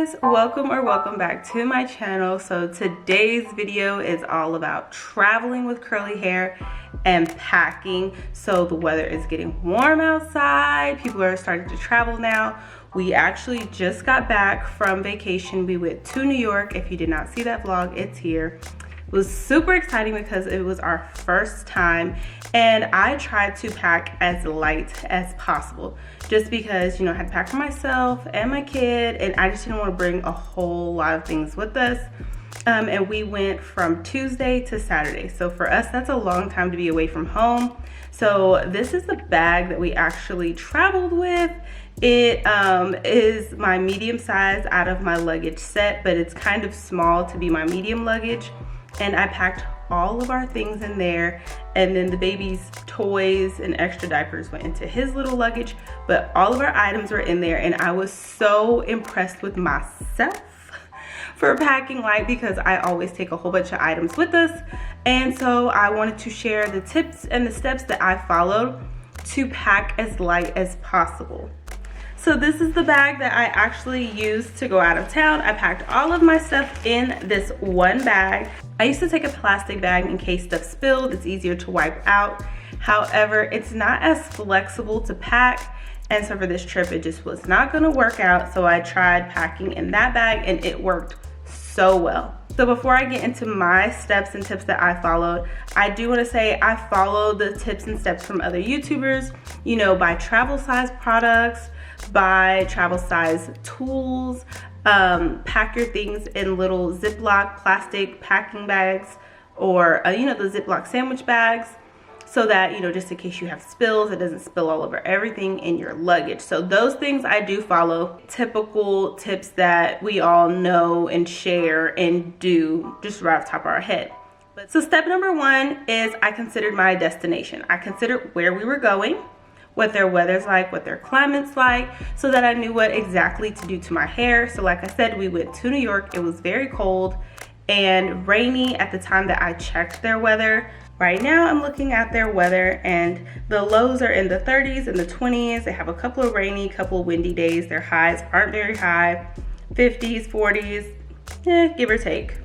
guys, welcome back to my channel. So today's video is all about traveling with curly hair and packing. So the weather is getting warm outside, people are starting to travel now. We actually just got back from vacation. We went to New York. If you did not see that vlog, it's here. It was super exciting because it was our first time, and I tried to pack as light as possible just because, you know, I had to pack for myself and my kid, and I just didn't want to bring a whole lot of things with us. And we went from Tuesday to Saturday. So for us, that's a long time to be away from home. So this is the bag that we actually traveled with. It is my medium size out of my luggage set, but it's kind of small to be my medium luggage. And I packed all of our things in there, and then the baby's toys and extra diapers went into his little luggage, but all of our items were in there, and I was so impressed with myself for packing light because I always take a whole bunch of items with us. And so I wanted to share the tips and the steps that I followed to pack as light as possible. So this is the bag that I actually used to go out of town. I packed all of my stuff in this one bag. I used to take a plastic bag in case stuff spilled. It's easier to wipe out. However, it's not as flexible to pack. And so for this trip, it just was not gonna work out. So I tried packing in that bag and it worked so well. So before I get into my steps and tips that I followed, I do want to say I followed the tips and steps from other YouTubers, you know, buy travel size products, buy travel size tools, pack your things in little Ziploc plastic packing bags, or you know, the Ziploc sandwich bags, so that, you know, just in case you have spills, it doesn't spill all over everything in your luggage. So those things I do follow. Typical tips that we all know and share and do just right off the top of our head. So step number one is I considered my destination. I considered where we were going, what their weather's like, what their climate's like, so that I knew what exactly to do to my hair. So like I said, we went to New York. It was very cold and rainy at the time that I checked their weather. Right now I'm looking at their weather, and the lows are in the 30s and the 20s. They have a couple of rainy, couple of windy days. Their highs aren't very high, 50s, 40s, give or take.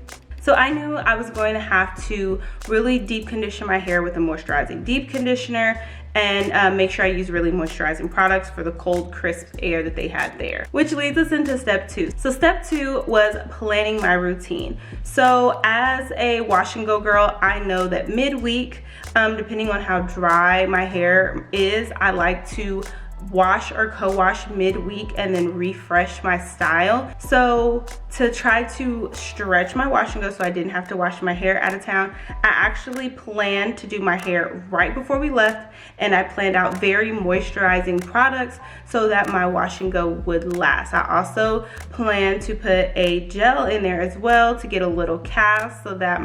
So I knew I was going to have to really deep condition my hair with a moisturizing deep conditioner, and make sure I use really moisturizing products for the cold, crisp air that they had there. Which leads us into step two. So step two was planning my routine. So as a wash and go girl, I know that midweek, depending on how dry my hair is, I like to wash or co-wash midweek and then refresh my style. So to try to stretch my wash and go so I didn't have to wash my hair out of town, I actually planned to do my hair right before we left, and I planned out very moisturizing products so that my wash and go would last. I also planned to put a gel in there as well to get a little cast so that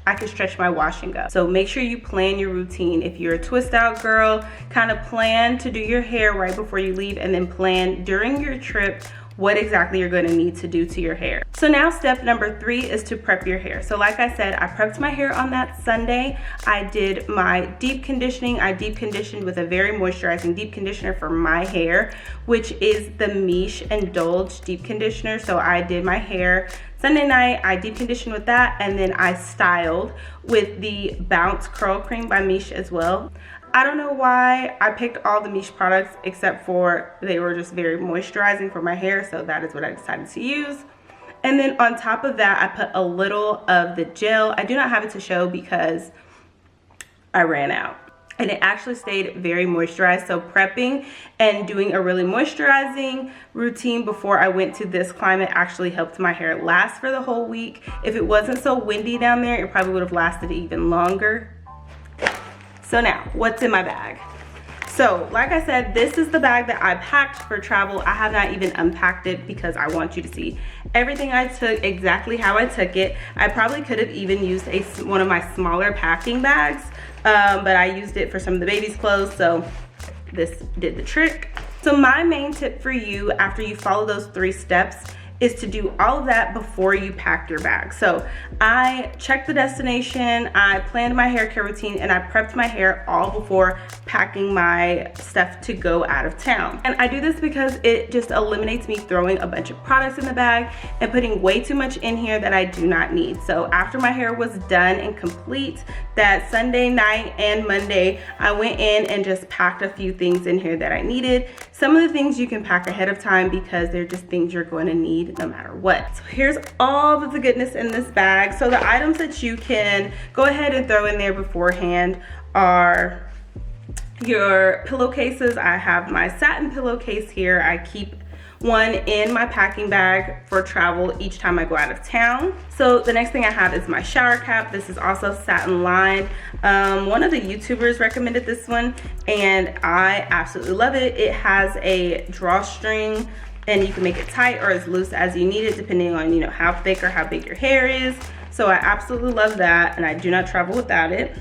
I could stretch my wash and go. So make sure you plan your routine. If you're a twist out girl, kind of plan to do your hair right before you leave, and then plan during your trip what exactly you're going to need to do to your hair. So now step number three is to prep your hair. So like I said, I prepped my hair on that Sunday. I did my deep conditioning. I deep conditioned with a very moisturizing deep conditioner for my hair, which is the Miche Indulge deep conditioner. So I did my hair Sunday night, I deep conditioned with that, and then I styled with the Bounce Curl Cream by Miche as well. I don't know why I picked all the Miche products except for they were just very moisturizing for my hair, so that is what I decided to use. And then on top of that, I put a little of the gel. I do not have it to show because I ran out. And it actually stayed very moisturized. So prepping and doing a really moisturizing routine before I went to this climate actually helped my hair last for the whole week. If it wasn't so windy down there, it probably would have lasted even longer. So now, what's in my bag? So like I said, this is the bag that I packed for travel. I have not even unpacked it because I want you to see everything I took, exactly how I took it. I probably could have even used one of my smaller packing bags, but I used it for some of the baby's clothes, so this did the trick. So my main tip for you after you follow those three steps is to do all of that before you pack your bag. So I checked the destination, I planned my hair care routine, and I prepped my hair all before packing my stuff to go out of town. And I do this because it just eliminates me throwing a bunch of products in the bag and putting way too much in here that I do not need. So after my hair was done and complete that Sunday night and Monday, I went in and just packed a few things in here that I needed. Some of the things you can pack ahead of time because they're just things you're going to need no matter what. So here's all of the goodness in this bag. So the items that you can go ahead and throw in there beforehand are your pillowcases. I have my satin pillowcase here. I keep one in my packing bag for travel each time I go out of town. So the next thing I have is my shower cap. This is also satin lined. One of the YouTubers recommended this one and I absolutely love it. It has a drawstring and you can make it tight or as loose as you need it depending on, you know, how thick or how big your hair is. So I absolutely love that and I do not travel without it.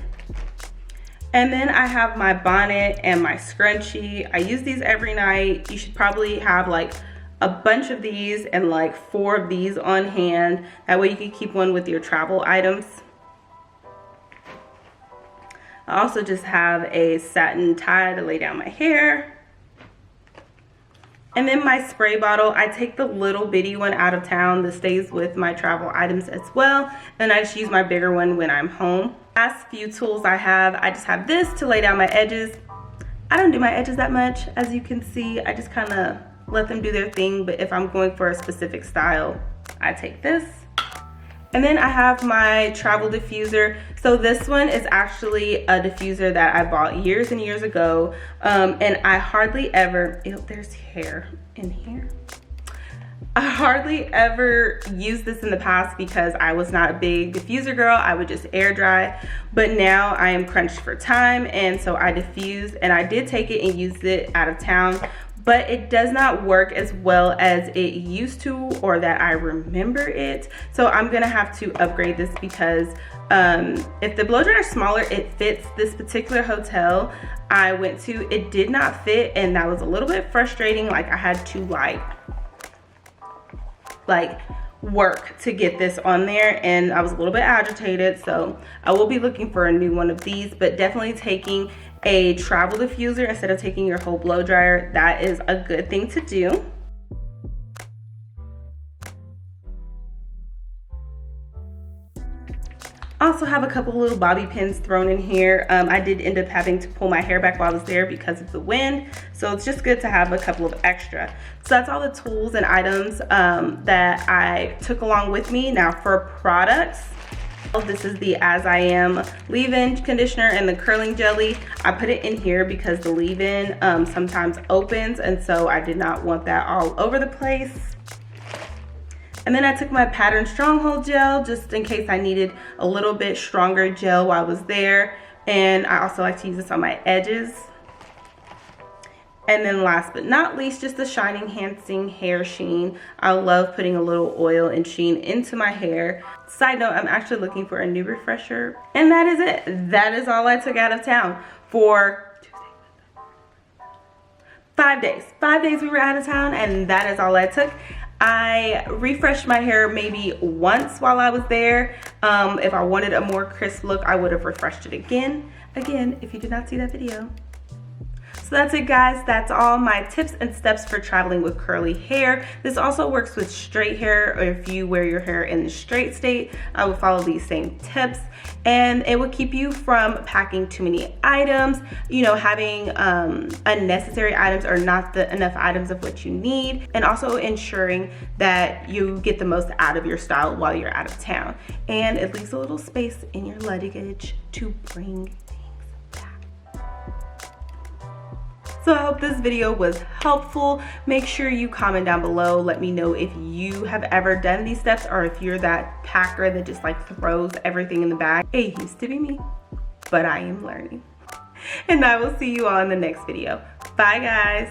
And then I have my bonnet and my scrunchie. I use these every night. You should probably have like a bunch of these and like 4 of these on hand. That way you can keep one with your travel items. I also just have a satin tie to lay down my hair. And then my spray bottle, I take the little bitty one out of town that stays with my travel items as well. And I just use my bigger one when I'm home. Last few tools I just have this to lay down my edges. I don't do my edges that much, as you can see. I just kind of let them do their thing, but if I'm going for a specific style, I take this. And then I have my travel diffuser. So this one is actually a diffuser that I bought years and years ago. And I hardly ever, ew, there's hair in here. I hardly ever used this in the past because I was not a big diffuser girl. I would just air dry. But now I am crunched for time and so I diffuse, and I did take it and use it out of town. But it does not work as well as it used to or that I remember it. So I'm gonna have to upgrade this because if the blow dryer is smaller, it fits. This particular hotel I went to, it did not fit, and that was a little bit frustrating. Like I had to like work to get this on there, and I was a little bit agitated. So I will be looking for a new one of these, but definitely taking a travel diffuser instead of taking your whole blow dryer, that is a good thing to do. I also have a couple little bobby pins thrown in here. I did end up having to pull my hair back while I was there because of the wind, so it's just good to have a couple of extra. So that's all the tools and items that I took along with me. Now for products, this is the As I Am leave-in conditioner and the curling jelly. I put it in here because the leave-in sometimes opens, and so I did not want that all over the place. And then I took my Pattern Stronghold gel just in case I needed a little bit stronger gel while I was there. And I also like to use this on my edges. And then last but not least, just the Shine Enhancing Hair Sheen. I love putting a little oil and sheen into my hair. Side note, I'm actually looking for a new refresher. And that is it. That is all I took out of town for 5 days. 5 days we were out of town, and that is all I took. I refreshed my hair maybe once while I was there. If I wanted a more crisp look, I would have refreshed it again. Again, if you did not see that video. So that's it, guys. That's all my tips and steps for traveling with curly hair. This also works with straight hair, or if you wear your hair in the straight state, I would follow these same tips. And it will keep you from packing too many items, you know, having unnecessary items or not enough items of what you need, and also ensuring that you get the most out of your style while you're out of town. And it leaves a little space in your luggage to bring things back. So I hope this video was helpful. Make sure you comment down below. Let me know if you have ever done these steps or if you're that packer that just like throws everything in the bag. It used to be me, but I am learning. And I will see you all in the next video. Bye, guys.